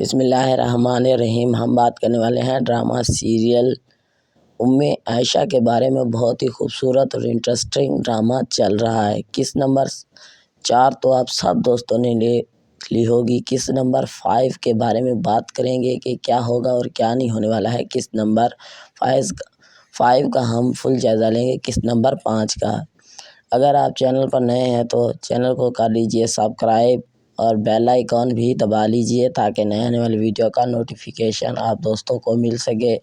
بسم اللہ الرحمن الرحیم۔ ہم بات کرنے والے ہیں ڈرامہ سیریل عائشہ کے بارے میں۔ بہت ہی خوبصورت اور انٹرسٹنگ ڈرامہ چل رہا ہے۔ قسط نمبر 4 تو آپ سب دوستوں نے لے لی ہوگی۔ قسط نمبر 5 کے بارے میں بات کریں گے کہ کیا ہوگا اور کیا نہیں ہونے والا ہے۔ قسط نمبر 5 کا ہم فل جائزہ لیں گے، قسط نمبر 5 کا۔ اگر آپ چینل پر نئے ہیں تو چینل کو کر لیجئے سبسکرائب اور بیل آئیکن بھی دبا لیجئے تاکہ نئے آنے والی ویڈیو کا نوٹیفیکیشن آپ دوستوں کو مل سکے۔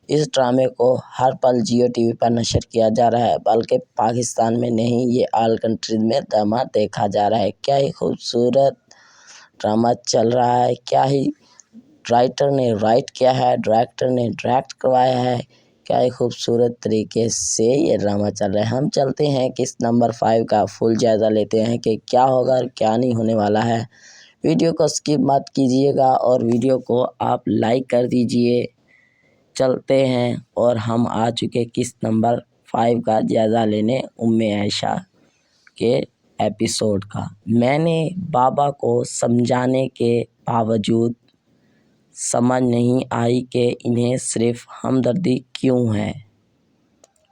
اس ڈرامے کو ہر پل جیو ٹی وی پر نشر کیا جا رہا ہے، بلکہ پاکستان میں نہیں، یہ آل کنٹریز میں ڈرامہ دیکھا جا رہا ہے۔ کیا ہی خوبصورت ڈرامہ چل رہا ہے، کیا ہی رائٹر نے رائٹ کیا ہے، ڈائریکٹر نے ڈائریکٹ کروایا ہے، کیا ہی خوبصورت طریقے سے یہ ڈرامہ چل رہا ہے۔ ہم چلتے ہیں قسط نمبر 5 کا فل جائزہ لیتے ہیں کہ کیا ہوگا اور کیا نہیں ہونے والا ہے۔ ویڈیو کو سکپ مت کیجیے گا اور ویڈیو کو آپ لائک کر دیجیے۔ چلتے ہیں اور ہم آ چکے قسط نمبر 5 کا جائزہ لینے عائشہ کے ایپیسوڈ کا۔ میں نے بابا کو سمجھانے کے باوجود سمجھ نہیں آئی کہ انہیں صرف ہمدردی کیوں ہے۔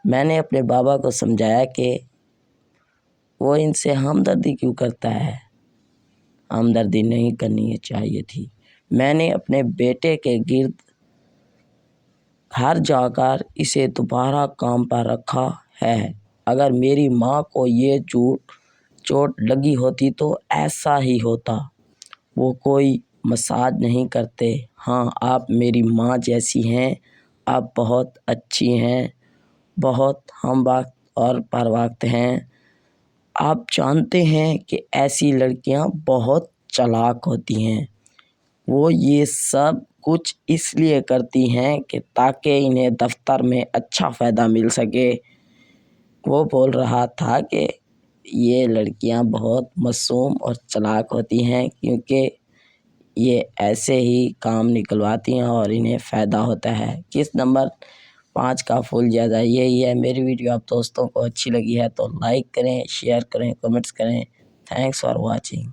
میں نے اپنے بابا کو سمجھایا کہ وہ ان سے ہمدردی کیوں کرتا ہے، ہمدردی نہیں کرنی چاہیے تھی۔ میں نے اپنے بیٹے کے گرد گھر جا کر اسے دوبارہ کام پر رکھا ہے۔ اگر میری ماں کو یہ چوٹ لگی ہوتی تو ایسا ہی ہوتا۔ وہ کوئی مساج نہیں کرتے۔ ہاں، آپ میری ماں جیسی ہیں، آپ بہت اچھی ہیں، بہت ہم وقت اور پر وقت ہیں۔ آپ جانتے ہیں کہ ایسی لڑکیاں بہت چالاک ہوتی ہیں۔ وہ یہ سب کچھ اس لیے کرتی ہیں کہ تاکہ انہیں دفتر میں اچھا فائدہ مل سکے۔ وہ بول رہا تھا کہ یہ لڑکیاں بہت معصوم اور چالاک ہوتی ہیں کیونکہ یہ ایسے ہی کام نکلواتی ہیں اور انہیں فائدہ ہوتا ہے۔ قسط نمبر 5 کا فل جائزہ یہی ہے۔ میری ویڈیو آپ دوستوں کو اچھی لگی ہے تو لائک کریں، شیئر کریں، کمنٹس کریں۔ Thanks for watching.